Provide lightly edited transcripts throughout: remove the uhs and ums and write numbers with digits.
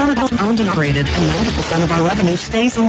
are owned and operated, and 90% of our revenue stays in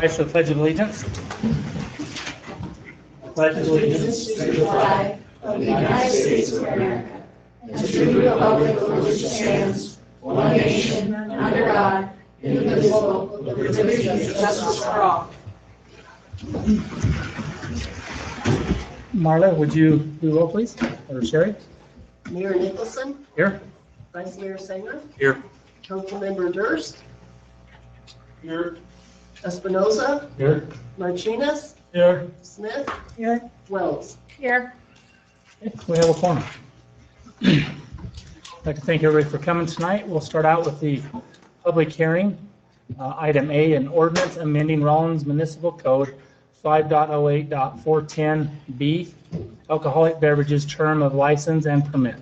Rise to the Pledge of Allegiance. Pledge of allegiance To the flag of the United States of America and to the republic for which it stands, one nation, under God, indivisible, with liberty and justice for all. Marla, would you do roll, please? Or Sherry? Mayor Nicholson, Here. Vice Mayor Singer, Here. Councilmember Durst, Here. Espinoza, Here. Martinez, Here. Smith, Here. Wells. Here. We have a quorum. I'd like to thank everybody for coming tonight. We'll start out with the public hearing. Item A, an ordinance amending Rollins Municipal Code 5.08.410B, alcoholic beverages term of license and permit.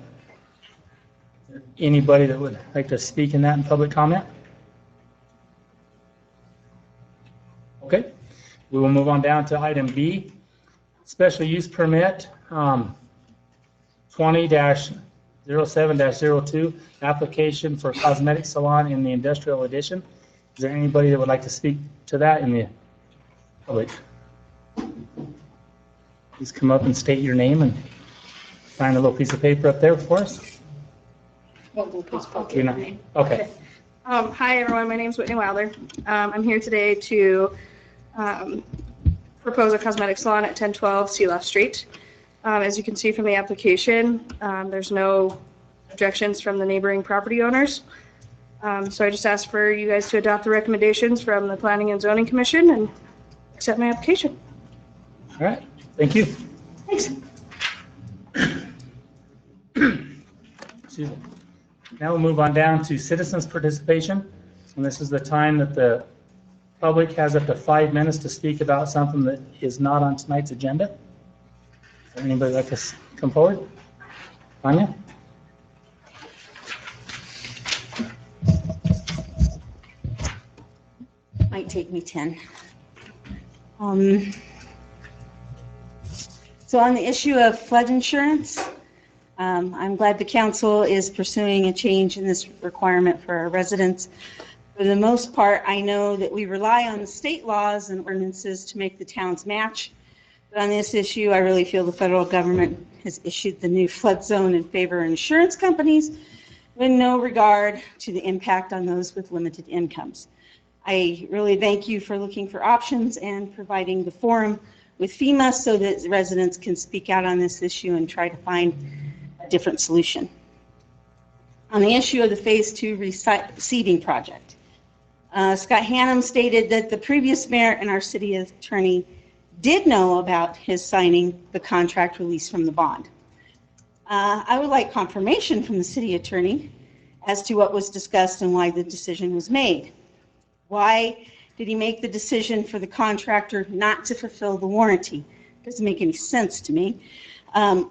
Anybody that would like to speak in that in public comment? Okay, we will move on down to item B, special use permit 20-07-02, application for cosmetic salon in the industrial edition. Is there anybody that would like to speak to that in the public? Please come up and state your name and sign a little piece of paper up there for us. You're not- Okay. Hi, everyone. My name is Whitney Wilder. I'm here today to propose a cosmetic salon at 1012 Sealoft Street. As you can see from the application, there's no objections from the neighboring property owners. So I just asked for you guys to adopt the recommendations from the Planning and Zoning Commission and accept my application. All right. Thank you. Thanks. Excuse me. Now we'll move on down to citizens' participation. And this is the time that the public has up to 5 minutes to speak about something that is not on tonight's agenda. Would anybody like to come forward? Tanya? Might take me 10. So on the issue of flood insurance, I'm glad the council is pursuing a change in this requirement for our residents. For the most part, I know that we rely on the state laws and ordinances to make the towns match. But on this issue, I really feel the federal government has issued the new flood zone in favor of insurance companies with no regard to the impact on those with limited incomes. I really thank you for looking for options and providing the forum with FEMA so that residents can speak out on this issue and try to find a different solution. On the issue of the Phase 2 reseeding project, Scott Hannum stated that the previous mayor and our city attorney did know about his signing the contract release from the bond. I would like confirmation from the city attorney as to what was discussed and why the decision was made. Why did he make the decision for the contractor not to fulfill the warranty? Doesn't make any sense to me.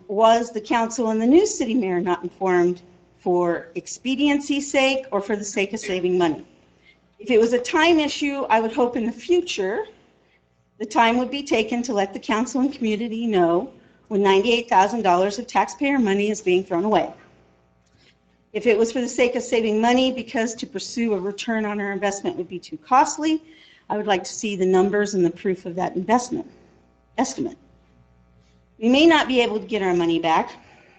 Was the council and the new city mayor not informed for expediency's sake or for the sake of saving money? If it was a time issue, I would hope in the future the time would be taken to let the council and community know when $98,000 of taxpayer money is being thrown away. If it was for the sake of saving money because to pursue a return on our investment would be too costly, I would like to see the numbers and the proof of that investment estimate. We may not be able to get our money back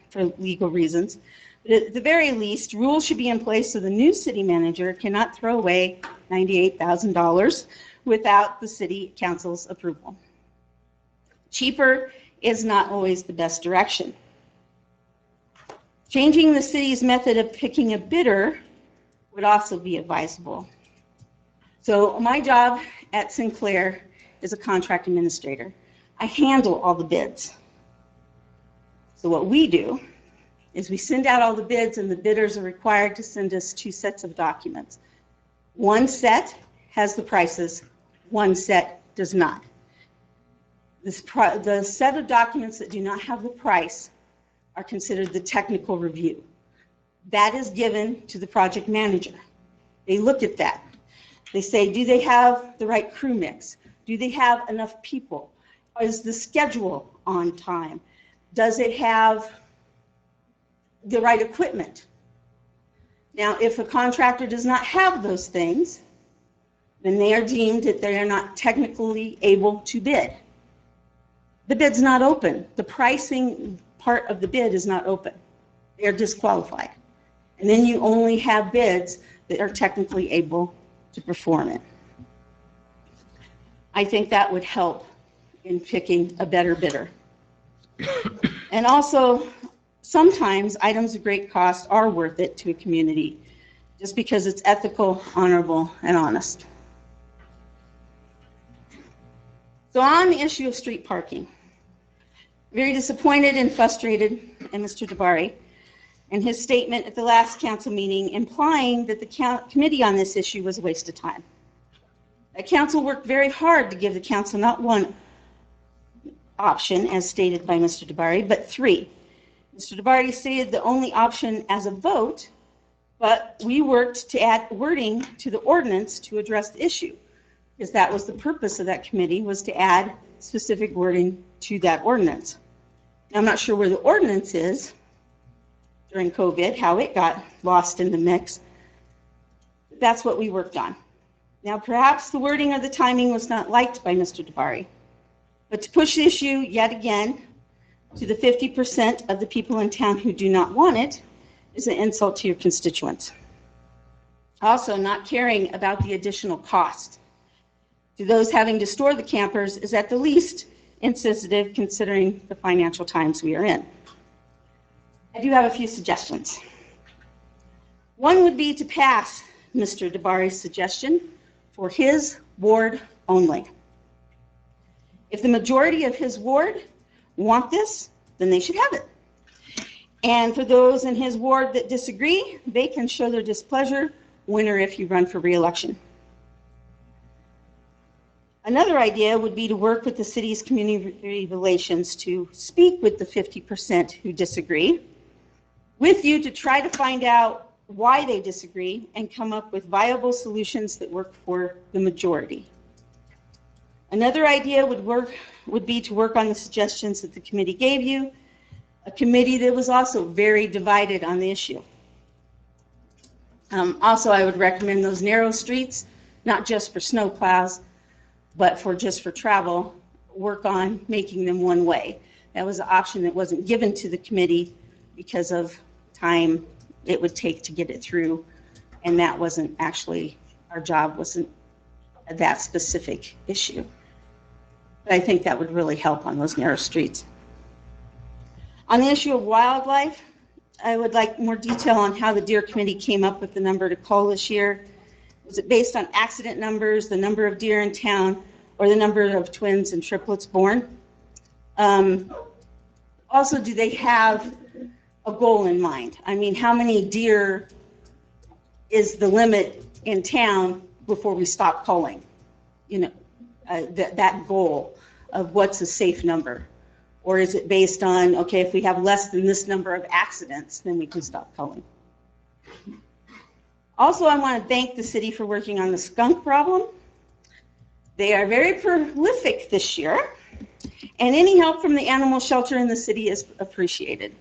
for legal reasons, but at the very least, rules should be in place so the new city manager cannot throw away $98,000 without the city council's approval. Cheaper is not always the best direction. Changing the city's method of picking a bidder would also be advisable. So my job at Sinclair is a contract administrator. I handle all the bids. So what we do is we send out all the bids and the bidders are required to send us 2 sets of documents. One set has the prices, one set does not. The set of documents that do not have the price are considered the technical review. That is given to the project manager. They look at that. They say, do they have the right crew mix? Do they have enough people? Is the schedule on time? Does it have the right equipment? Now, if a contractor does not have those things, then they are deemed that they are not technically able to bid. The bid's not open. The pricing part of the bid is not open. They're disqualified. And then you only have bids that are technically able to perform it. I think that would help in picking a better bidder. And also, sometimes items of great cost are worth it to a community just because it's ethical, honorable, and honest. So on the issue of street parking, very disappointed and frustrated in Mr. Dabari and his statement at the last council meeting implying that the committee on this issue was a waste of time. The council worked very hard to give the council not one option, as stated by Mr. Dabari, but three. Mr. Dabari stated the only option as a vote, but we worked to add wording to the ordinance to address the issue, because that was the purpose of that committee, was to add specific wording to that ordinance. Now, I'm not sure where the ordinance is during COVID, how it got lost in the mix. That's what we worked on. Now, perhaps the wording or the timing was not liked by Mr. Dabari, but to push the issue yet again to the 50% of the people in town who do not want it is an insult to your constituents. Also, not caring about the additional cost to those having to store the campers is at the least insensitive considering the financial times we are in. I do have a few suggestions. One would be to pass Mr. Dabari's suggestion for his ward only. If the majority of his ward want this, then they should have it. And for those in his ward that disagree, they can show their displeasure when or if you run for re-election. Another idea would be to work with the city's community relations to speak with the 50% who disagree with you to try to find out why they disagree and come up with viable solutions that work for the majority. Another idea would be to work on the suggestions that the committee gave you, a committee that was also very divided on the issue. Also, I would recommend those narrow streets, not just for snow plows, but just for travel, work on making them one way. That was an option that wasn't given to the committee because of time it would take to get it through, and that wasn't actually, our job wasn't that specific issue. But I think that would really help on those narrow streets. On the issue of wildlife, I would like more detail on how the Deer Committee came up with the number to cull this year. Was it based on accident numbers, the number of deer in town, or the number of twins and triplets born? Also, do they have a goal in mind? I mean, how many deer is the limit in town before we stop culling? You know, that goal of what's a safe number? Or is it based on, okay, if we have less than this number of accidents, then we can stop culling? Also, I want to thank the city for working on the skunk problem. They are very prolific this year, and any help from the animal shelter in the city is appreciated.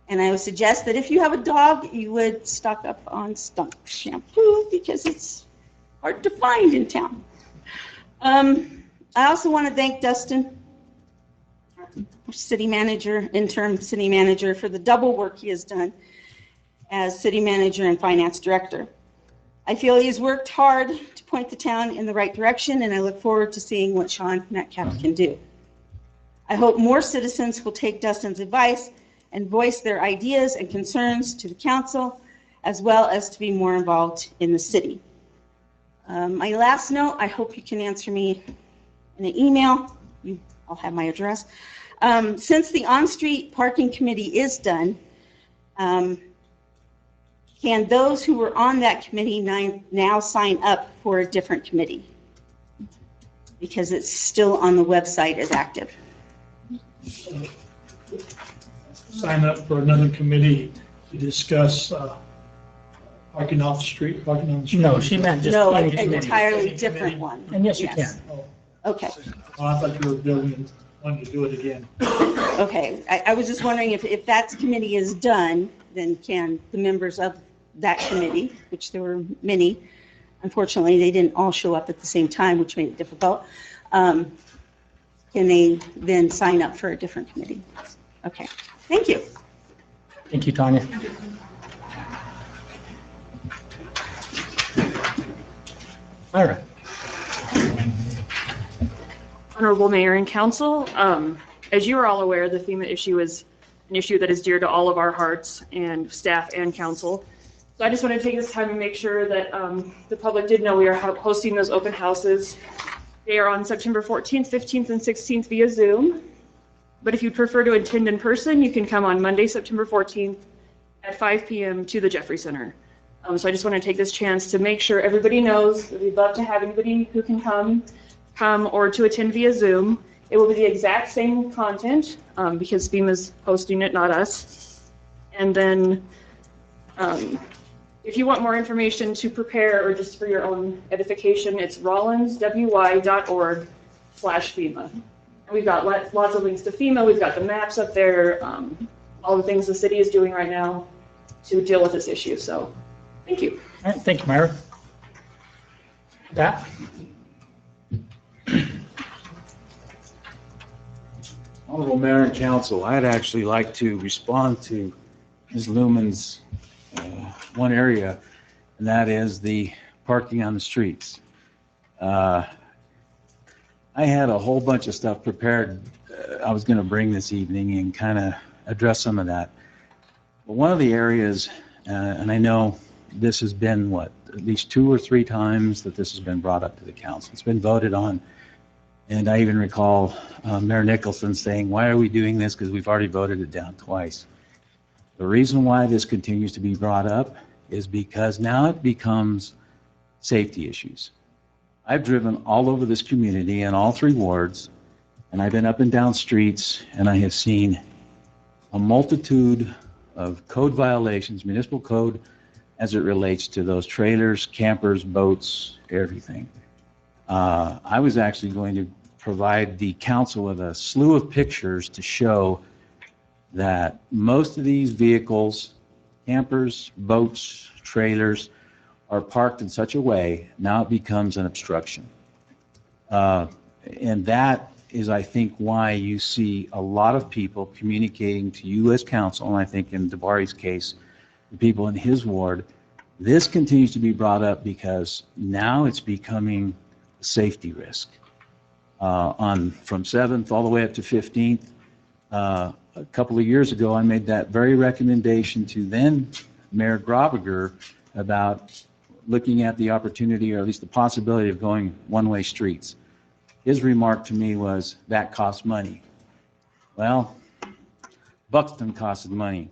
And I would suggest that if you have a dog, you would stock up on skunk shampoo because it's hard to find in town. I also want to thank Dustin, city manager, interim city manager, for the double work he has done as city manager and finance director. I feel he's worked hard to point the town in the right direction, and I look forward to seeing what Sean Metcalf can do. I hope more citizens will take Dustin's advice and voice their ideas and concerns to the council, as well as to be more involved in the city. My last note, I hope you can answer me in an email. I'll have my address. Since the on-street parking committee is done, can those who were on that committee now sign up for a different committee? Because it's still on the website as active. Sign up for another committee to discuss parking off the street, parking on the street. No, she meant just No, any an committee. entirely different one. And yes, you can. Okay, Oh, I thought you were building, wanting to do it again. okay. I was just wondering if that committee is done, then can the members of that committee, which there were many, Unfortunately, they didn't all show up at the same time, which made it difficult. Can they then sign up for a different committee? Okay, thank you. Thank you, Tanya. All right. Honorable Mayor and Council, as you are all aware, the FEMA issue is an issue that is dear to all of our hearts and staff and council. So I just want to take this time and make sure that the public did know we are hosting those open houses. They are on September 14th, 15th, and 16th via Zoom. But if you prefer to attend in person, you can come on Monday, September 14th at 5 p.m. to the Jeffrey Center. So I just want to take this chance to make sure everybody knows that we'd love to have anybody who can come or to attend via Zoom. It will be the exact same content because FEMA's hosting it, not us. And then if you want more information to prepare or just for your own edification, it's rollinswy.org/FEMA. We've got lots of links to FEMA. We've got the maps up there, all the things the city is doing right now to deal with this issue. So thank you. All right, thank you, Myra. Pat? Honorable Mayor and Council, I'd actually like to respond to Ms. Lumen's one area, and that is the parking on the streets. I had a whole bunch of stuff prepared I was going to bring this evening and kind of address some of that. But one of the areas, and I know this has been, at least 2 or 3 times that this has been brought up to the council. It's been voted on. And I even recall Mayor Nicholson saying, why are we doing this? Because we've already voted it down twice. The reason why this continues to be brought up is because now it becomes safety issues. I've driven all over this community in all 3 wards, and I've been up and down streets, and I have seen a multitude of code violations, municipal code, as it relates to those trailers, campers, boats, everything. I was actually going to provide the council with a slew of pictures to show that most of these vehicles, campers, boats, trailers, are parked in such a way, now it becomes an obstruction. And that is, I think, why you see a lot of people communicating to you as council, and I think in Dabari's case, the people in his ward. This continues to be brought up because now it's becoming a safety risk. From 7th all the way up to 15th, a couple of years ago, I made that very recommendation to then Mayor Grobiger about looking at the opportunity, or at least the possibility, of going one-way streets. His remark to me was, that costs money. Well, Buxton costs money.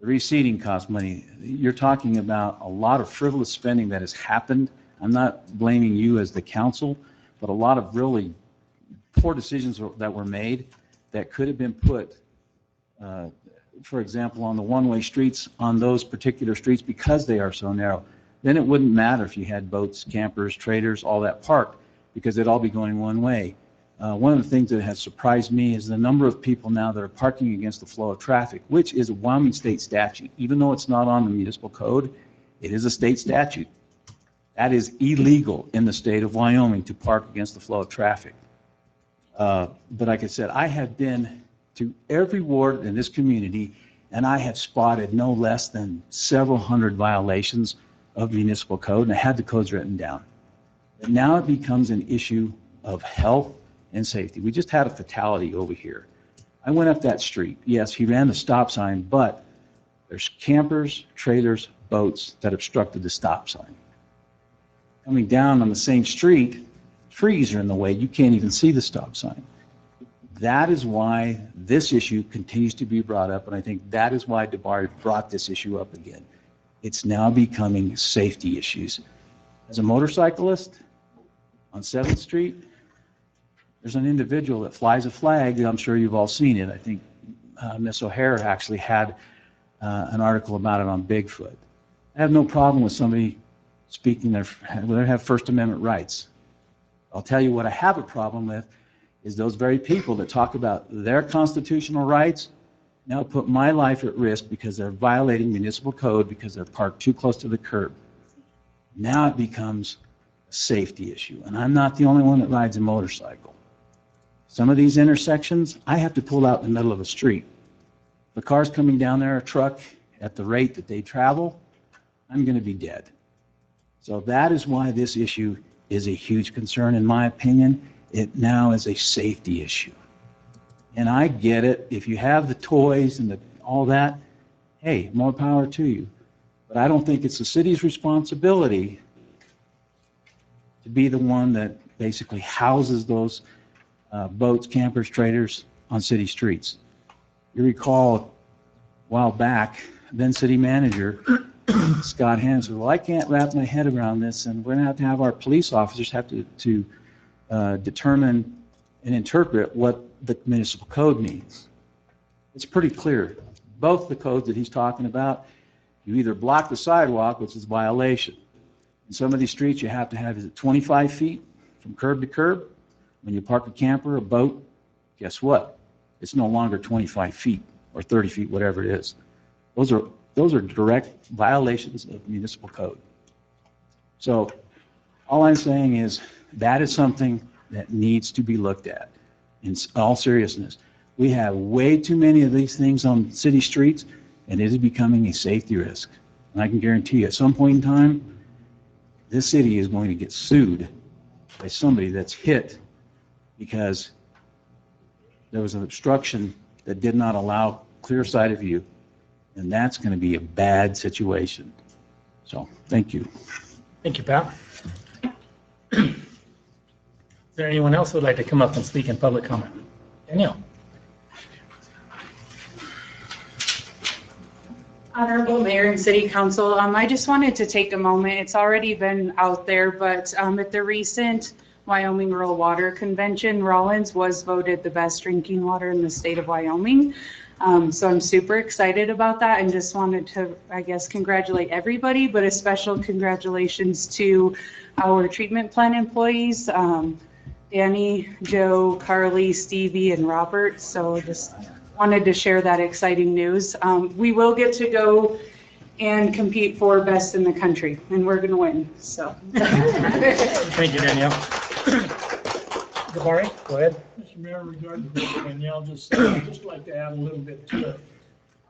The reseeding costs money. You're talking about a lot of frivolous spending that has happened. I'm not blaming you as the council, but a lot of really poor decisions that were made that could have been put, for example, on the one-way streets, on those particular streets, because they are so narrow. Then it wouldn't matter if you had boats, campers, trailers, all that parked, because they'd all be going one way. One of the things that has surprised me is the number of people now that are parking against the flow of traffic, which is a Wyoming state statute. Even though it's not on the municipal code, it is a state statute. That is illegal in the state of Wyoming, to park against the flow of traffic. But like I said, I have been to every ward in this community, and I have spotted no less than several hundred violations of municipal code, and I had the codes written down. But now it becomes an issue of health and safety. We just had a fatality over here. I went up that street. Yes, he ran the stop sign, but there's campers, trailers, boats that obstructed the stop sign. Coming down on the same street, trees are in the way. You can't even see the stop sign. That is why this issue continues to be brought up, and I think that is why Dabari brought this issue up again. It's now becoming safety issues. As a motorcyclist on 7th Street, there's an individual that flies a flag. I'm sure you've all seen it. I think Ms. O'Hare actually had an article about it on Bigfoot. I have no problem with somebody speaking they have First Amendment rights. I'll tell you what I have a problem with is those very people that talk about their constitutional rights now put my life at risk because they're violating municipal code because they're parked too close to the curb. Now it becomes a safety issue, and I'm not the only one that rides a motorcycle. Some of these intersections, I have to pull out in the middle of a street. The car's coming down there, a truck, at the rate that they travel, I'm going to be dead. So that is why this issue is a huge concern, in my opinion. It now is a safety issue. And I get it. If you have the toys and all that, hey, more power to you. But I don't think it's the city's responsibility to be the one that basically houses those boats, campers, trailers on city streets. You recall a while back, then city manager Scott Hans said, well, I can't wrap my head around this, and we're going to have our police officers have to determine and interpret what the municipal code means. It's pretty clear. Both the codes that he's talking about, you either block the sidewalk, which is a violation. In some of these streets, you have to have, is it 25 feet from curb to curb? When you park a camper, a boat, guess what? It's no longer 25 feet or 30 feet, whatever it is. Those are direct violations of municipal code. So all I'm saying is that is something that needs to be looked at in all seriousness. We have way too many of these things on city streets, and it is becoming a safety risk. And I can guarantee you, at some point in time, this city is going to get sued by somebody that's hit because there was an obstruction that did not allow clear sight of view, and that's going to be a bad situation. So, thank you. Thank you, Pat. Is there anyone else who would like to come up and speak in public comment? Danielle. Honorable Mayor and City Council, I just wanted to take a moment. It's already been out there, but at the recent Wyoming Rural Water Convention, Rollins was voted the best drinking water in the state of Wyoming. So I'm super excited about that and just wanted to, I guess, congratulate everybody, but a special congratulations to our treatment plant employees, Danny, Joe, Carly, Stevie, and Robert. So just wanted to share that exciting news. We will get to go and compete for best in the country, and we're going to win. So Thank you, Danielle. Jabari, go ahead. Mr. Mayor, regarding what Danielle just said, I'd just like to add a little bit to it.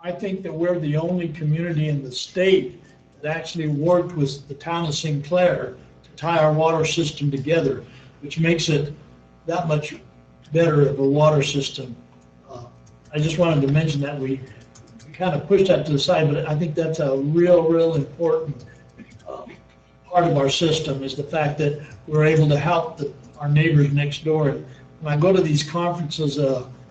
I think that we're the only community in the state that actually worked with the town of Sinclair to tie our water system together, which makes it that much better of a water system. I just wanted to mention that we kind of pushed that to the side, but I think that's a real important part of our system, is the fact that we're able to help our neighbors next door. And when I go to these conferences,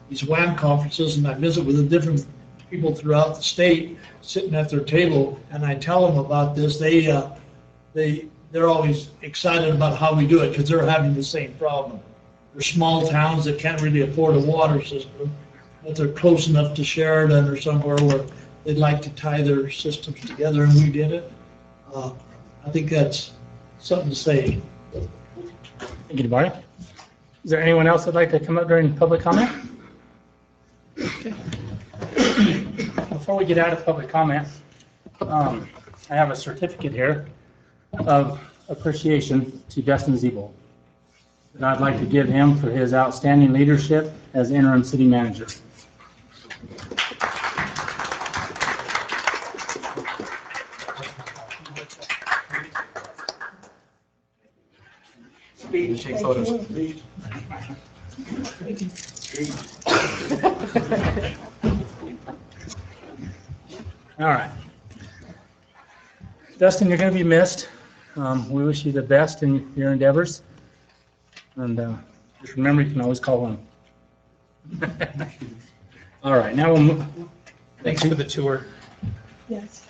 these WAM conferences, and I visit with the different people throughout the state sitting at their table, and I tell them about this, they're always excited about how we do it because they're having the same problem. They're small towns that can't really afford a water system, but they're close enough to Sheridan or somewhere where they'd like to tie their systems together, and we did it. I think that's something to say. Thank you, Jabari. Is there anyone else that'd like to come up during public comment? Okay. Before we get out of public comment, I have a certificate here of appreciation to Justin Zeeble that I'd like to give him for his outstanding leadership as interim city manager. Take photos. All right. Dustin, you're going to be missed. We wish you the best in your endeavors. And just remember, you can always call him. All right, now we'll move. Thanks for the tour. Yes.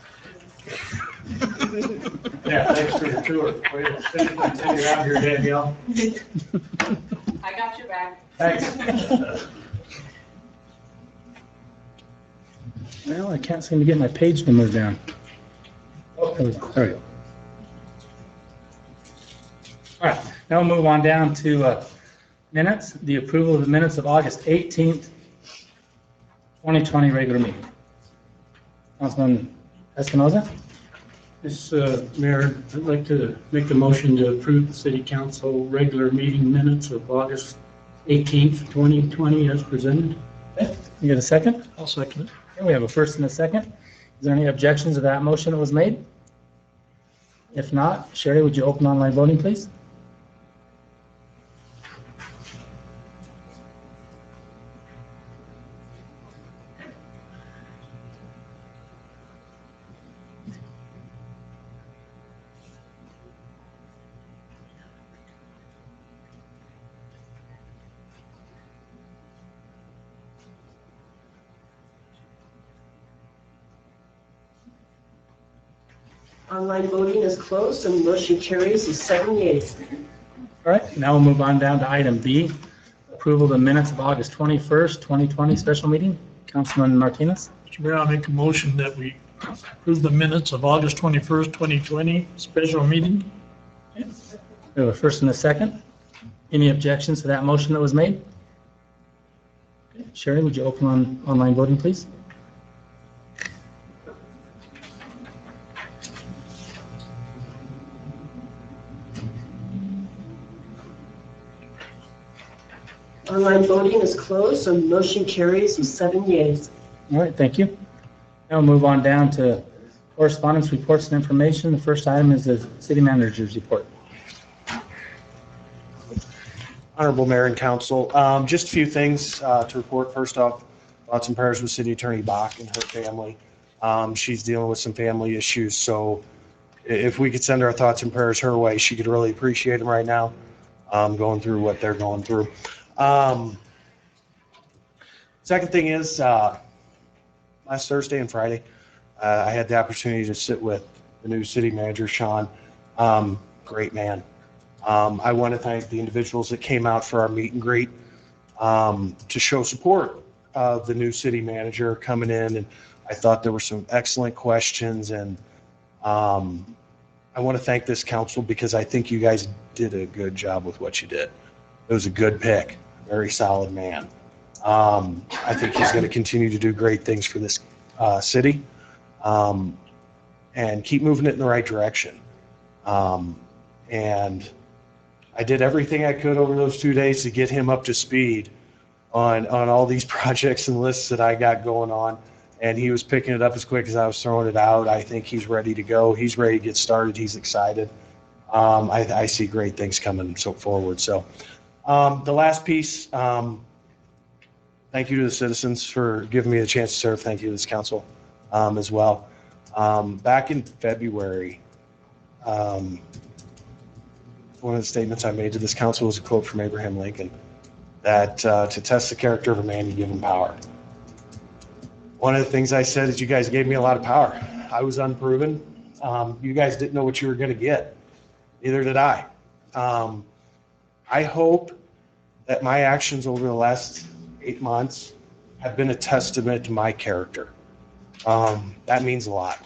Yeah, thanks for the tour. Way to continue out here, Danielle. I got your back. Thanks. Well, I can't seem to get my page to move down. Oh, there we go. All right, now we'll move on down to minutes, the approval of the minutes of August 18th, 2020 regular meeting. Councilman Espinoza? Yes, Mayor, I'd like to make the motion to approve the city council regular meeting minutes of August 18th, 2020 as presented. You get a second? I'll second it. Okay, we have a first and a second. Is there any objections to that motion that was made? If not, Sherry, would you open online voting, please? Online voting is closed and motion carries with 7 yeas. All right, now we'll move on down to item B, approval of the minutes of August 21st, 2020 special meeting. Councilman Martinez? Mr. Mayor, I'll make a motion that we approve the minutes of August 21st, 2020, special meeting. We have a first and a second. Any objections to that motion that was made? Okay, Sherry, would you open on online voting, please? Online voting is closed and motion carries with 7 yeas. All right, thank you. Now we'll move on down to correspondence, reports, and information. The first item is the city manager's report. Honorable Mayor and Council, just a few things to report. First off, thoughts and prayers with City Attorney Bach and her family. She's dealing with some family issues, so if we could send our thoughts and prayers her way, she could really appreciate them right now, going through what they're going through. Second thing is, last Thursday and Friday, I had the opportunity to sit with the new city manager, Sean. Great man. I want to thank the individuals that came out for our meet and greet to show support of the new city manager coming in. And I thought there were some excellent questions. And I want to thank this council because I think you guys did a good job with what you did. It was a good pick, very solid man. I think he's going to continue to do great things for this city and keep moving it in the right direction. And I did everything I could over those 2 days to get him up to speed on all these projects and lists that I got going on. And he was picking it up as quick as I was throwing it out. I think he's ready to go. He's ready to get started. He's excited. I see great things coming forward. So the last piece, thank you to the citizens for giving me the chance to serve. Thank you to this council as well. Back in February, one of the statements I made to this council was a quote from Abraham Lincoln, that to test the character of a man, you give him power. One of the things I said is you guys gave me a lot of power. I was unproven. You guys didn't know what you were going to get. Neither did I. I hope that my actions over the last 8 months have been a testament to my character. That means a lot.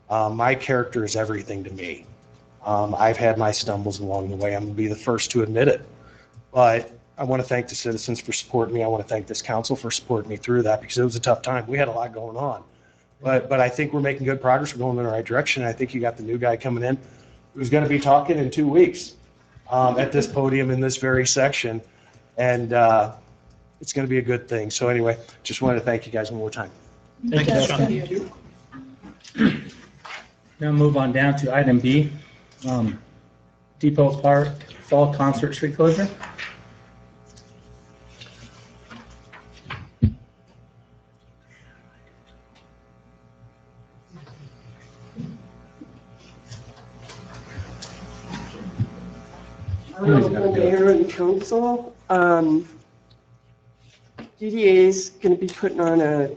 My character is everything to me. I've had my stumbles along the way. I'm going to be the first to admit it. But I want to thank the citizens for supporting me. I want to thank this council for supporting me through that because it was a tough time. We had a lot going on. But I think we're making good progress. We're going in the right direction. I think you got the new guy coming in who's going to be talking in 2 weeks at this podium in this very section. And it's going to be a good thing. So anyway, just wanted to thank you guys one more time. Thank you, Sean. Now move on down to item B, Depot Park Fall Concert Street Closure. Honorable Mayor and Council, DDA is going to be putting on a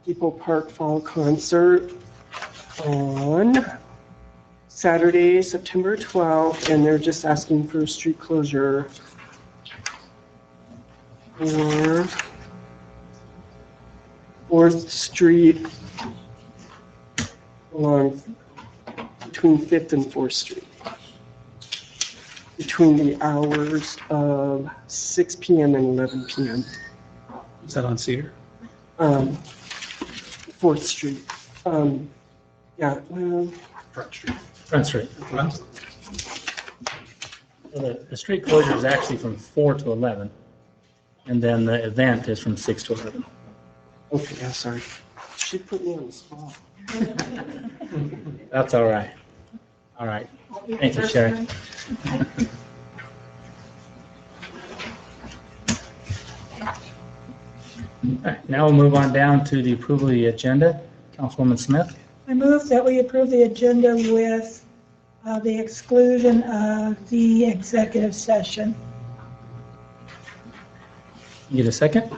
Depot Park Fall Concert on Saturday, September 12th, and they're just asking for a street closure for 4th Street along between 5th and 4th Street, between the hours of 6 p.m. and 11 p.m. Is that on Cedar? 4th Street. Yeah, well, Front Street. Front Street. So the street closure is actually from 4 to 11, and then the event is from 6 to 11. Okay, yeah, sorry. She put me on the spot. That's all right. All right. Thank you, Sherry. All right, now we'll move on down to the approval of the agenda. Councilwoman Smith? I move that we approve the agenda with the exclusion of the executive session. You get a second?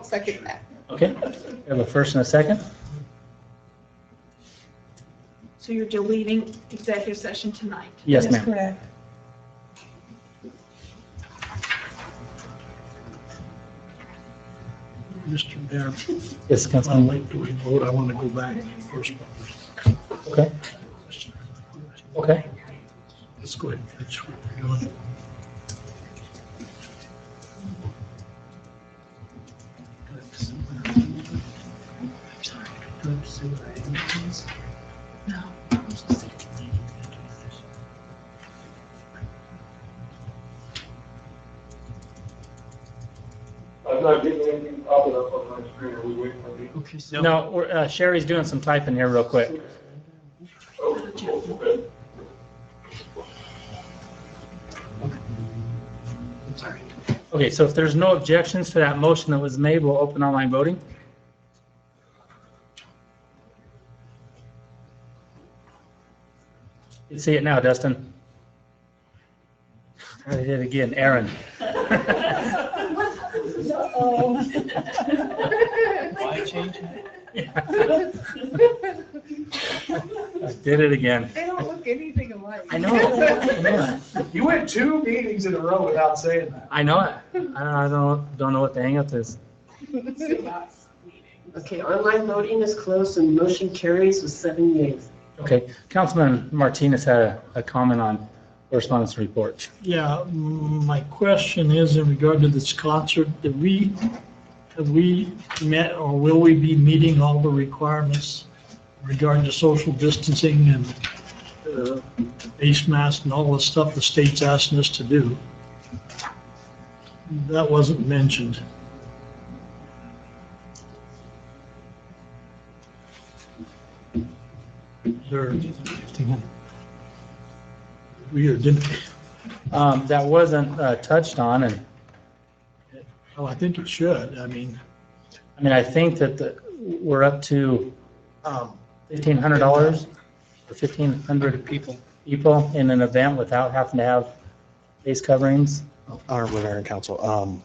Second that. Okay. We have a first and a second. So you're deleting executive session tonight? Yes, That is ma'am. correct. Mr. Mayor, Yes, I'd Councilman. like to vote. I want to go back to the first one. Okay. Okay. Let's go ahead and finish what we're doing. I'm not getting anything popping up on my screen. Are we waiting for me? Okay, No, Sherry's doing some typing here real quick. Oh, okay. Okay, so if there's no objections to that motion that was made, we'll open online voting. You see it now, Dustin. I did it again, Aaron. Why change it? I did it again. They don't look anything alike. I know it. You went 2 meetings in a row without saying that. I know it. I don't know what the hang-up is. Okay, online voting is closed and motion carries with 7 yeas. Okay, Councilman Martinez had a comment on correspondence report. Yeah, my question is in regard to this concert, have we met or will we be meeting all the requirements regarding to social distancing and face mask and all the stuff the state's asking us to do? That wasn't mentioned. There, we didn't, That wasn't touched on, and well, I think it should. I mean, I think that we're up to $1,500 or 1,500 people in an event without having to have face coverings. Honorable Mayor and Council,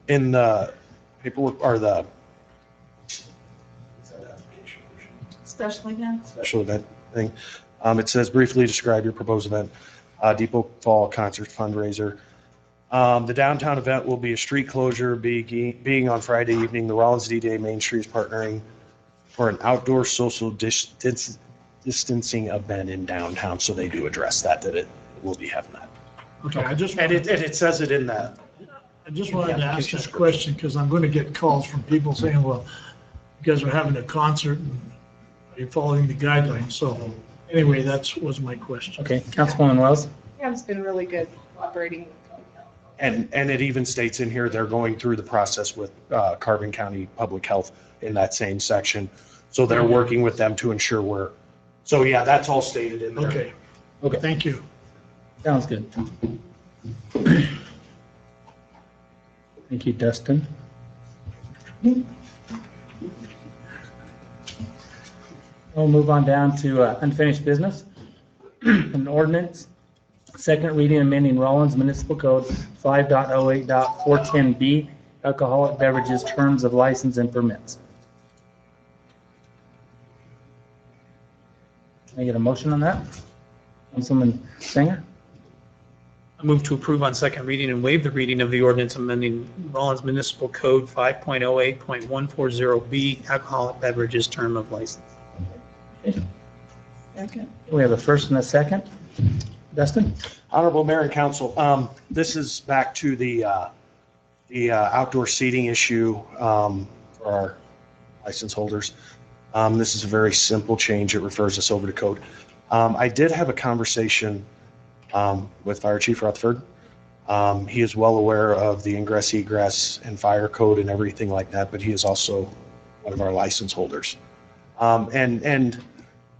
in the paperwork, or the Special events? special event thing, it says briefly describe your proposed event, Depot Fall Concert Fundraiser. The downtown event will be a street closure, being on Friday evening. The Rollins D-Day Main Street is partnering for an outdoor social distancing event in downtown, so they do address that it will be having that. okay, And it says it in that. I just wanted to ask this question because I'm going to get calls from people saying, well, you guys are having a concert and are you following the guidelines? So anyway, that was my question. Okay, Councilwoman Wells? Cam's been really good cooperating. And it even states in here, they're going through the process with Carbon County Public Health in that same section. So they're working with them to ensure so yeah, that's all stated in there. Okay, Okay, thank you. sounds good. Thank you, Dustin. We'll move on down to unfinished business. An ordinance, second reading amending Rollins Municipal Code 5.08.410B, alcoholic beverages, terms of license and permits. Can I get a motion on that? Councilman Singer? I move to approve on second reading and waive the reading of the ordinance amending Rollins Municipal Code 5.08.140B, alcoholic beverages, term of license. Second. We have a first and a second. Dustin? Honorable Mayor and Council, this is back to the outdoor seating issue for our license holders. This is a very simple change. It refers us over to code. I did have a conversation with Fire Chief Rutherford. He is well aware of the ingress, egress, and fire code and everything like that, but he is also one of our license holders. And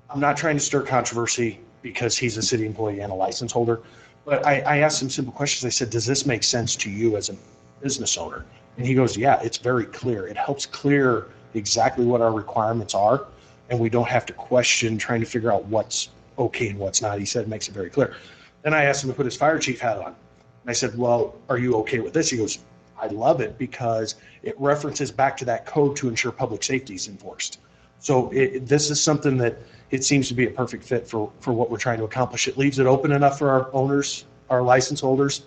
I'm not trying to stir controversy because he's a city employee and a license holder, but I asked him simple questions. I said, does this make sense to you as a business owner? And he goes, yeah, it's very clear. It helps clear exactly what our requirements are, and we don't have to question trying to figure out what's okay and what's not. He said it makes it very clear. Then I asked him to put his fire chief hat on. And I said, well, are you okay with this? He goes, I love it because it references back to that code to ensure public safety is enforced. So this is something that it seems to be a perfect fit for what we're trying to accomplish. It leaves it open enough for our owners, our license holders,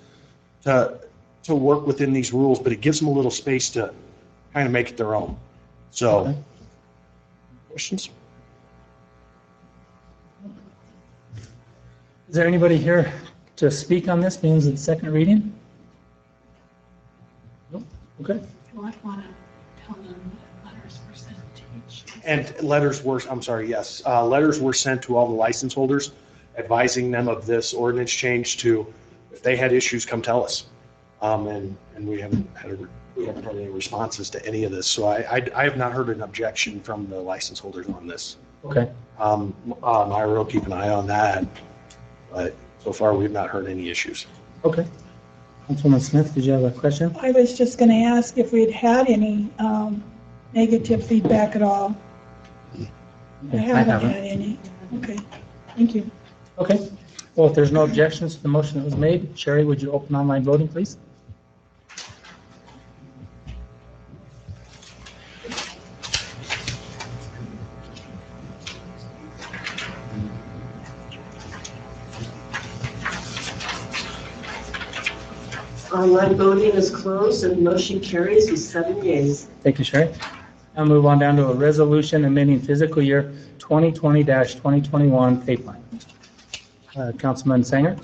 to work within these rules, but it gives them a little space to kind of make it their own. So, okay. Questions? Is there anybody here to speak on this, being the second reading? Nope. Okay. You might want to tell them that letters were sent to each. And letters were, I'm sorry, yes, letters were sent to all the license holders advising them of this ordinance change to, if they had issues, come tell us. And we haven't had any responses to any of this. So I have not heard an objection from the license holders on this. Okay. Myra will keep an eye on that, but so far we've not heard any issues. Okay. Councilwoman Smith, did you have a question? I was just going to ask if we'd had any negative feedback at all. I haven't had any. Okay. Thank you. Okay. Well, if there's no objections to the motion that was made, Sherry, would you open online voting, please? Online voting is closed and the motion carries with 7 yeas. Thank you, Sherry. I'll move on down to a resolution amending fiscal year 2020-2021 pay plan. Councilman Sanger.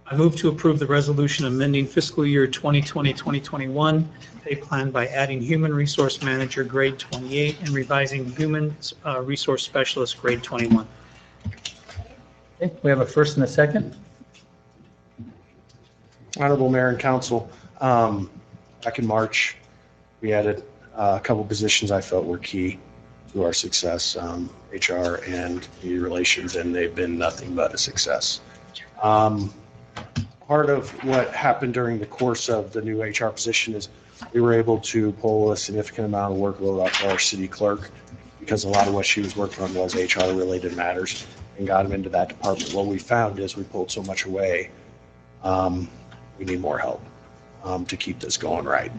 I move to approve the resolution amending fiscal year 2020-2021 pay plan by adding Human Resource Manager grade 28 and revising Human Resource Specialist grade 21. Okay, we have a first and a second. Honorable Mayor and Council, back in March, we added a couple positions I felt were key to our success, HR and community relations, and they've been nothing but a success. Part of what happened during the course of the new HR position is we were able to pull a significant amount of workload off our city clerk because a lot of what she was working on was HR related matters and got them into that department. What we found is we pulled so much away, we need more help to keep this going right.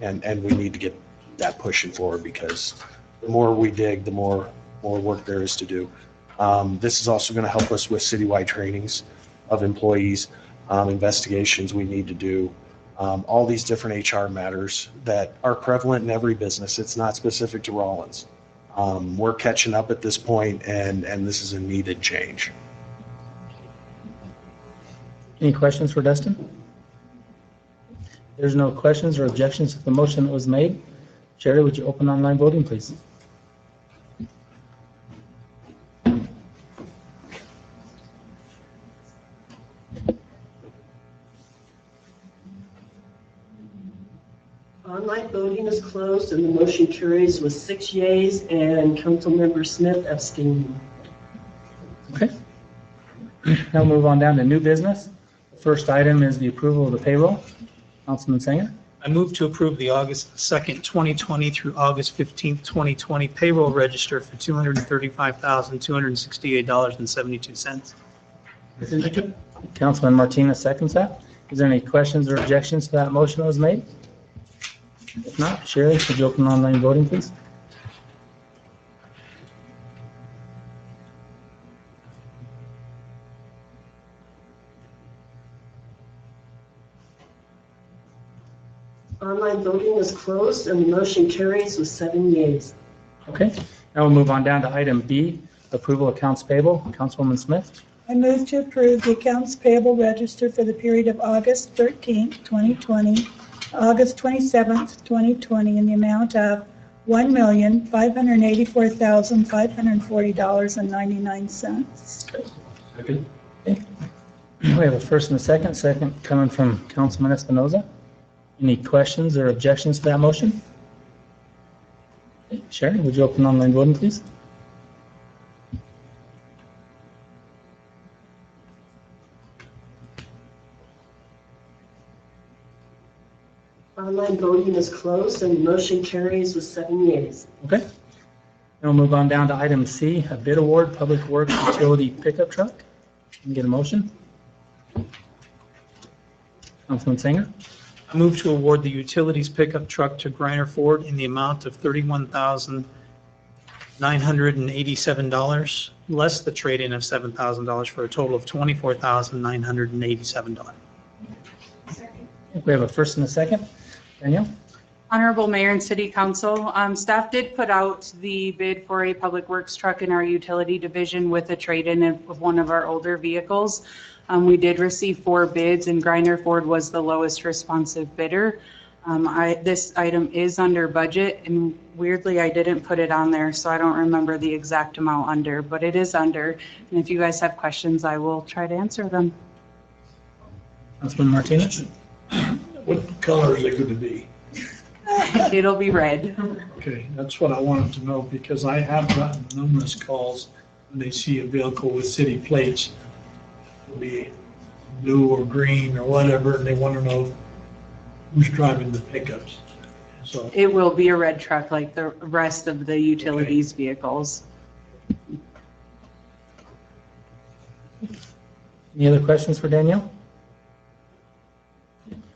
And we need to get that pushing forward because the more we dig, the more work there is to do. This is also going to help us with citywide trainings of employees, investigations we need to do, all these different HR matters that are prevalent in every business. It's not specific to Rollins. We're catching up at this point, and this is a needed change. Any questions for Dustin? There's no questions or objections to the motion that was made. Sherry, would you open online voting, please? Online voting is closed and the motion carries with 6 yeas and Councilmember Smith abstaining. Okay. Now move on down to new business. The first item is the approval of the payroll. Councilman Sanger. I move to approve the August 2nd, 2020 through August 15th, 2020 payroll register for $235,268.72. Councilman Martinez seconds that. Is there any questions or objections to that motion that was made? If not, Sherry, could you open online voting, please? Online voting is closed and the motion carries with 7 yeas. Okay. Now we'll move on down to item B, approval of accounts payable. Councilwoman Smith. I move to approve the accounts payable register for the period of August 13th, 2020, August 27th, 2020, in the amount of $1,584,540.99. Second. We have a first and a second coming from Councilman Espinoza. Any questions or objections to that motion? Sharon, would you open online voting, please? Online voting is closed and the motion carries with 7 yeas. Okay. Then we'll move on down to item C, a bid award, Public Works Utility Pickup Truck. Can we get a motion? Councilman Singer? I move to award the utilities pickup truck to Griner Ford in the amount of $31,987, less the trade-in of $7,000 for a total of $24,987. We have a first and a second. Danielle? Honorable Mayor and City Council, staff did put out the bid for a public works truck in our utility division with a trade-in of one of our older vehicles. We did receive 4 bids and Griner Ford was the lowest responsive bidder. This item is under budget and weirdly I didn't put it on there, so I don't remember the exact amount under, but it is under. And if you guys have questions, I will try to answer them. Councilman Martinez? What color is it going to be? It'll be red. Okay, that's what I wanted to know because I have gotten numerous calls when they see a vehicle with city plates. It'll be blue or green or whatever, and they want to know who's driving the pickups. So, It will be a red truck like the rest of the utilities vehicles. Any other questions for Danielle?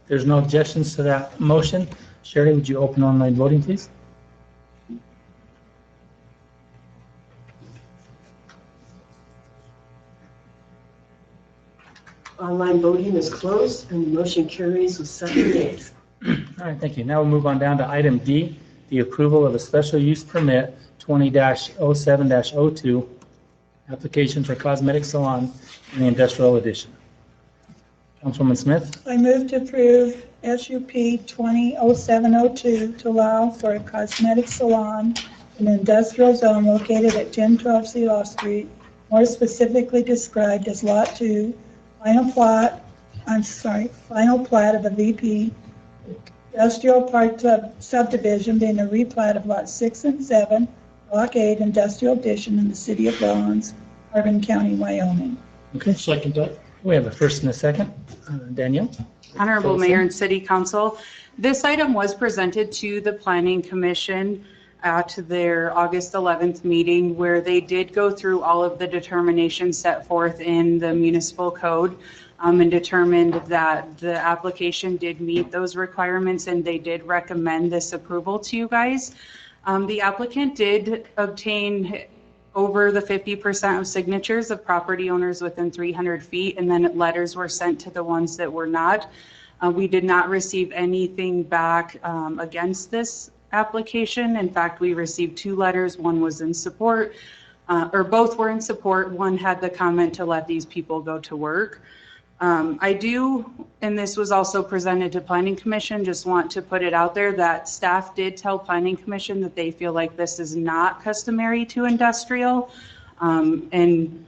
There's no objections to that motion. Sherry, would you open online voting, please? Online voting is closed and the motion carries with 7 yeas. All right, thank you. Now we'll move on down to item D, the approval of a special use permit 20-07-02, application for cosmetic salon in the industrial edition. Councilwoman Smith? I move to approve SUP 20-07-02 to allow for a cosmetic salon in an industrial zone located at 1012 Selah Street, more specifically described as Lot 2, final plat of the VP Industrial Park subdivision being a replat of Lot 6 and 7, Block 8 Industrial Addition in the City of Lawrence, Harbin County, Wyoming. Okay, second that. We have a first and a second. Danielle? Honorable Mayor and City Council, this item was presented to the Planning Commission at their August 11th meeting where they did go through all of the determinations set forth in the municipal code and determined that the application did meet those requirements and they did recommend this approval to you guys. The applicant did obtain over the 50% of signatures of property owners within 300 feet, and then letters were sent to the ones that were not. We did not receive anything back against this application. In fact, we received 2 letters. One was in support, or both were in support. One had the comment to let these people go to work. I do, and this was also presented to Planning Commission, just want to put it out there that staff did tell Planning Commission that they feel like this is not customary to industrial and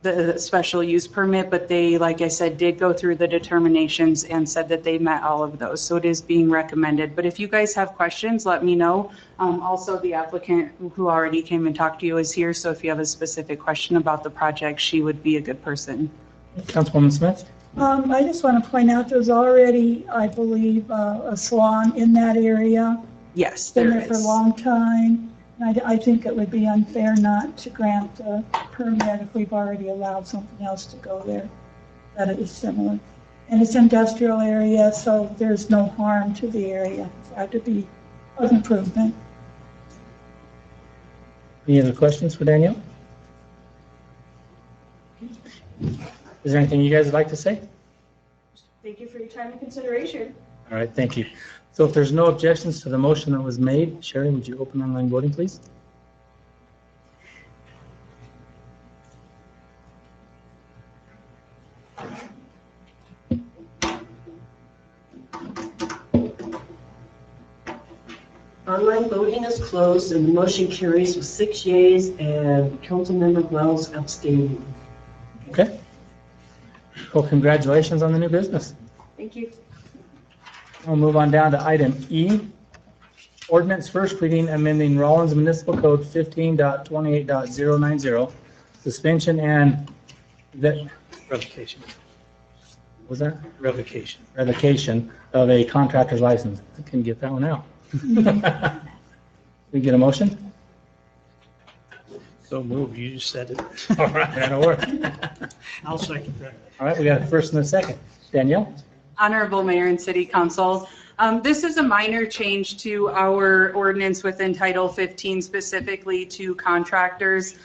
the special use permit, but they, like I said, did go through the determinations and said that they met all of those. So it is being recommended. But if you guys have questions, let me know. Also, the applicant who already came and talked to you is here. So if you have a specific question about the project, she would be a good person. Councilwoman Smith? I just want to point out there's already, I believe, a salon in that area. Yes, Been there there for a is. long time. I think it would be unfair not to grant a permit if we've already allowed something else to go there that is similar. And it's industrial area, so there's no harm to the area. It had to be an improvement. Any other questions for Danielle? Is there anything you guys would like to say? Thank you for your time and consideration. All right, thank you. So if there's no objections to the motion that was made, Sherry, would you open online voting, please? Online voting is closed and the motion carries with 6 yeas and Councilmember Wells abstaining. Okay. Well, congratulations on the new business. Thank you. We'll move on down to item E. Ordinance first reading amending Rollins Municipal Code 15.28.090, suspension and Revocation. was that? Revocation. Revocation of a contractor's license. I can get that one out. We get a motion? So moved, you just said it. All right, that'll work. I'll second that. All right, we got a first and a second. Danielle? Honorable Mayor and City Council, this is a minor change to our ordinance within Title 15, specifically to contractors.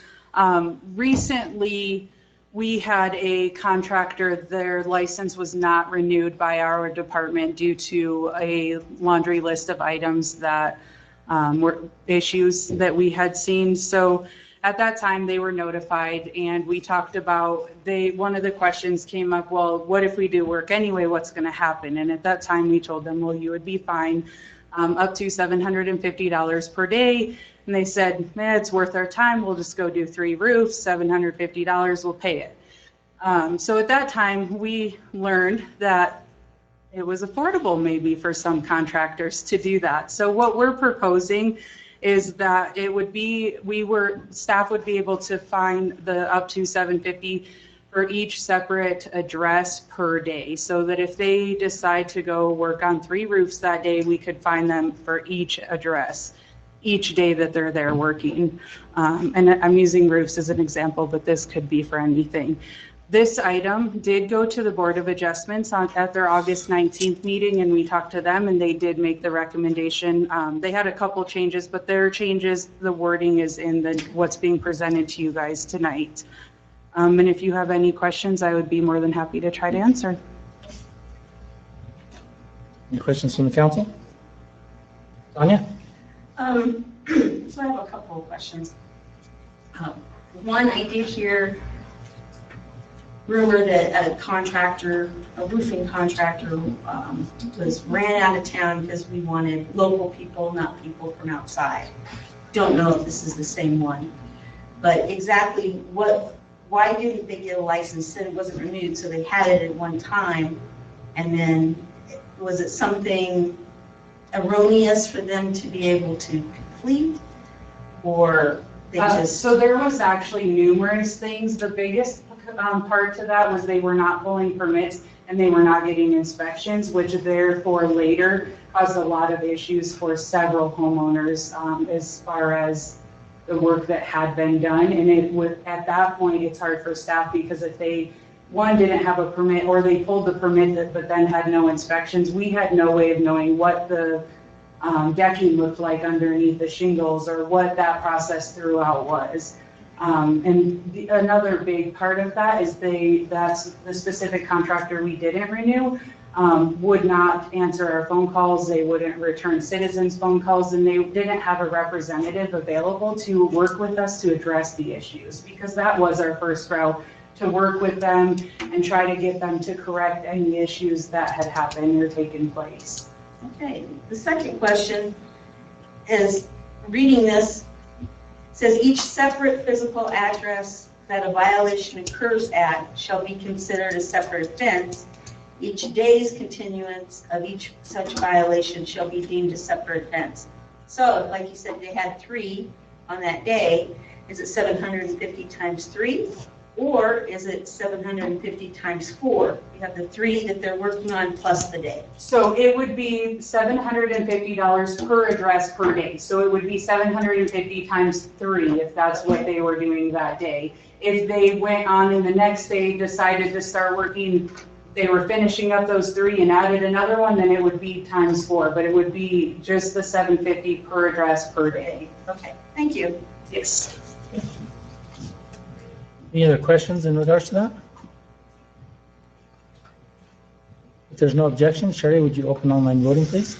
Recently, we had a contractor, their license was not renewed by our department due to a laundry list of items that were issues that we had seen. So at that time, they were notified and we talked about, one of the questions came up, well, what if we do work anyway, what's going to happen? And at that time, we told them, well, you would be fine up to $750 per day. And they said, it's worth our time. We'll just go do 3 roofs, $750, we'll pay it. So at that time, we learned that it was affordable maybe for some contractors to do that. So what we're proposing is that it would be, staff would be able to find the up to $750 for each separate address per day. So that if they decide to go work on 3 roofs that day, we could find them for each address, each day that they're there working. And I'm using roofs as an example, but this could be for anything. This item did go to the Board of Adjustments at their August 19th meeting, and we talked to them, and they did make the recommendation. They had a couple changes, but their changes, the wording is in what's being presented to you guys tonight. And if you have any questions, I would be more than happy to try to answer. Any questions from the council? Tanya? So I have a couple of questions. One, I did hear rumor that a contractor, a roofing contractor, ran out of town because we wanted local people, not people from outside. Don't know if this is the same one, but exactly why didn't they get a license? Said it wasn't renewed, so they had it at one time, and then was it something erroneous for them to be able to complete, or they just? So there was actually numerous things. The biggest part to that was they were not pulling permits and they were not getting inspections, which therefore later caused a lot of issues for several homeowners as far as the work that had been done. And it would, at that point, it's hard for staff because if they, one, didn't have a permit or they pulled the permit but then had no inspections, we had no way of knowing what the decking looked like underneath the shingles or what that process throughout was. And another big part of that is that's the specific contractor we didn't renew would not answer our phone calls. They wouldn't return citizens' phone calls, and they didn't have a representative available to work with us to address the issues, because that was our first route, to work with them and try to get them to correct any issues that had happened or taken place. Okay, the second question is, reading this, says each separate physical address that a violation occurs at shall be considered a separate offense. Each day's continuance of each such violation shall be deemed a separate offense. So, like you said, they had 3 on that day. Is it 750 times 3? Or is it 750 times 4? You have the 3 that they're working on plus the day. So it would be $750 per address per day. So it would be 750 times 3 if that's what they were doing that day. If they went on and the next day decided to start working, they were finishing up those 3 and added another one, then it would be times 4, but it would be just the 750 per address per day. Okay, thank you. Yes. Any other questions in regards to that? If there's no objection, Sherry, would you open online voting, please?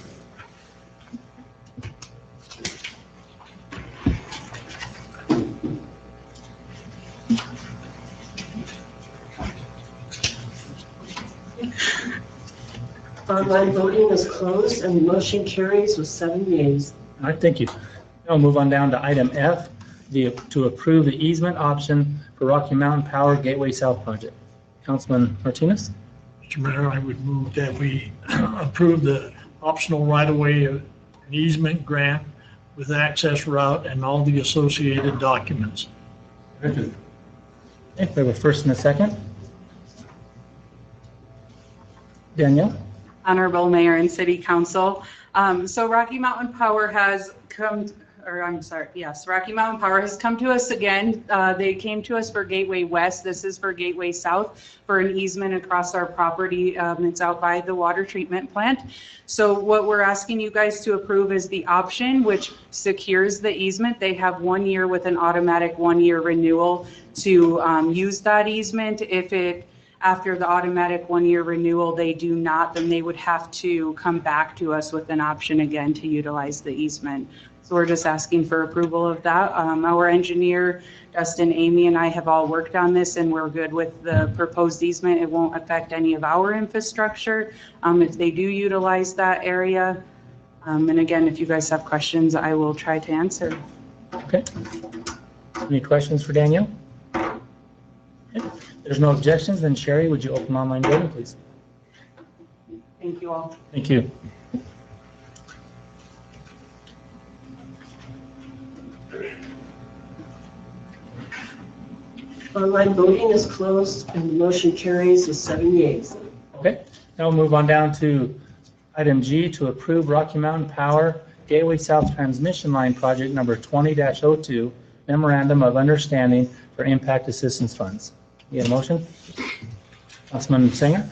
Online voting is closed and the motion carries with 7 yeas. All right, thank you. Now we'll move on down to item F, to approve the easement option for Rocky Mountain Power Gateway South project. Councilman Martinez? Mr. Mayor, I would move that we approve the optional right-of-way and easement grant with access route and all the associated documents. Okay, we have a first and a second. Danielle? Honorable Mayor and City Council. So Rocky Mountain Power has come, Rocky Mountain Power has come to us again. They came to us for Gateway West. This is for Gateway South for an easement across our property. It's out by the water treatment plant. So what we're asking you guys to approve is the option which secures the easement. They have 1 year with an automatic 1-year renewal to use that easement. If after the automatic 1-year renewal, they do not, then they would have to come back to us with an option again to utilize the easement. So we're just asking for approval of that. Our engineer, Dustin, Amy, and I have all worked on this, and we're good with the proposed easement. It won't affect any of our infrastructure if they do utilize that area. And again, if you guys have questions, I will try to answer. Okay. Any questions for Danielle? Okay. There's no objections, then Sherry, would you open online voting, please? Thank you all. Thank you. Online voting is closed and the motion carries with 7 yeas. Okay, now we'll move on down to item G, to approve Rocky Mountain Power Gateway South Transmission Line Project number 20-02, Memorandum of Understanding for Impact Assistance Funds. You have a motion? Councilman Singer?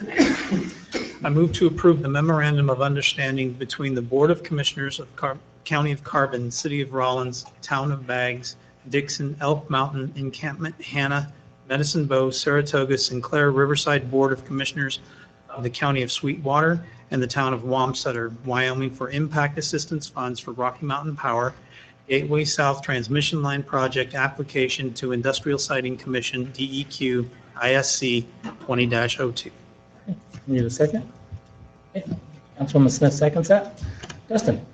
I move to approve the memorandum of understanding between the Board of Commissioners of County of Carbon, City of Rollins, Town of Baggs, Dixon, Elk Mountain, Encampment, Hannah, Medicine Bow, Saratoga, Sinclair, Riverside Board of Commissioners of the County of Sweetwater, and the Town of Wamsutter, Wyoming, for impact assistance funds for Rocky Mountain Power Gateway South Transmission Line Project application to Industrial Siting Commission, DEQ, ISC 20-02. Need a second? Okay. Councilwoman Smith seconds that. Dustin?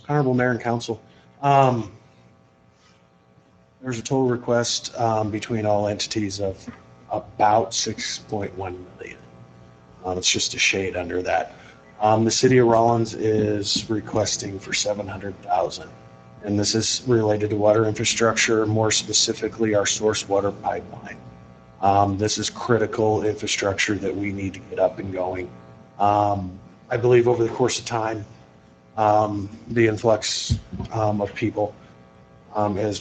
Honorable Mayor and Council, there's a total request between all entities of about 6.1 million. It's just a shade under that. The City of Rollins is requesting for 700,000, and this is related to water infrastructure, more specifically our source water pipeline. This is critical infrastructure that we need to get up and going. I believe over the course of time, the influx of people, as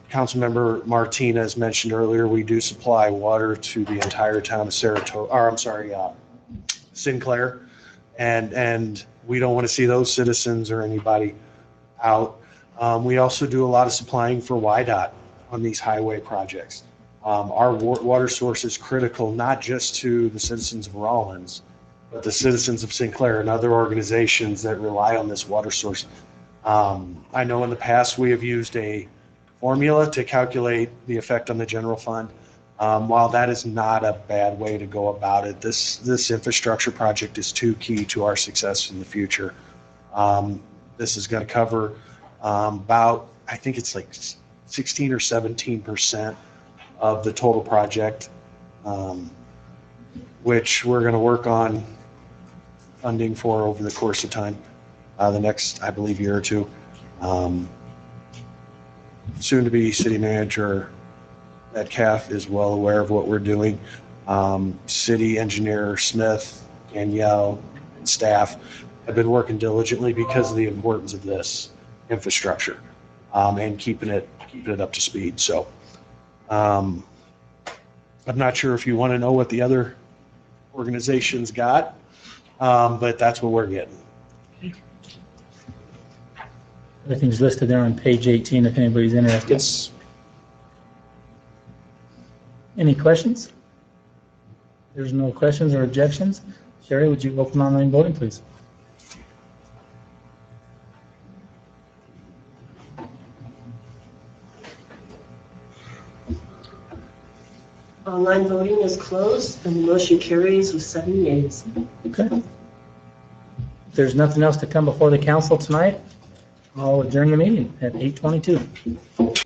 Councilmember Martinez mentioned earlier, we do supply water to the entire town of Sinclair, and we don't want to see those citizens or anybody out. We also do a lot of supplying for YDOT on these highway projects. Our water source is critical not just to the citizens of Rollins, but the citizens of Sinclair and other organizations that rely on this water source. I know in the past we have used a formula to calculate the effect on the general fund. While that is not a bad way to go about it, this infrastructure project is too key to our success in the future. This is going to cover about, I think it's like 16 or 17% of the total project, which we're going to work on funding for over the course of time, the next, I believe, year or two. Soon to be city manager Metcalf is well aware of what we're doing. City engineer Smith, Danielle, and staff have been working diligently because of the importance of this infrastructure and keeping it up to speed. So I'm not sure if you want to know what the other organizations got, but that's what we're getting. Everything's listed there on page 18 if anybody's interested. Yes. Any questions? There's no questions or objections. Sherry, would you open online voting, please? Online voting is closed and the motion carries with 7 yeas. Okay. If there's nothing else to come before the council tonight, I'll adjourn the meeting at 8:22.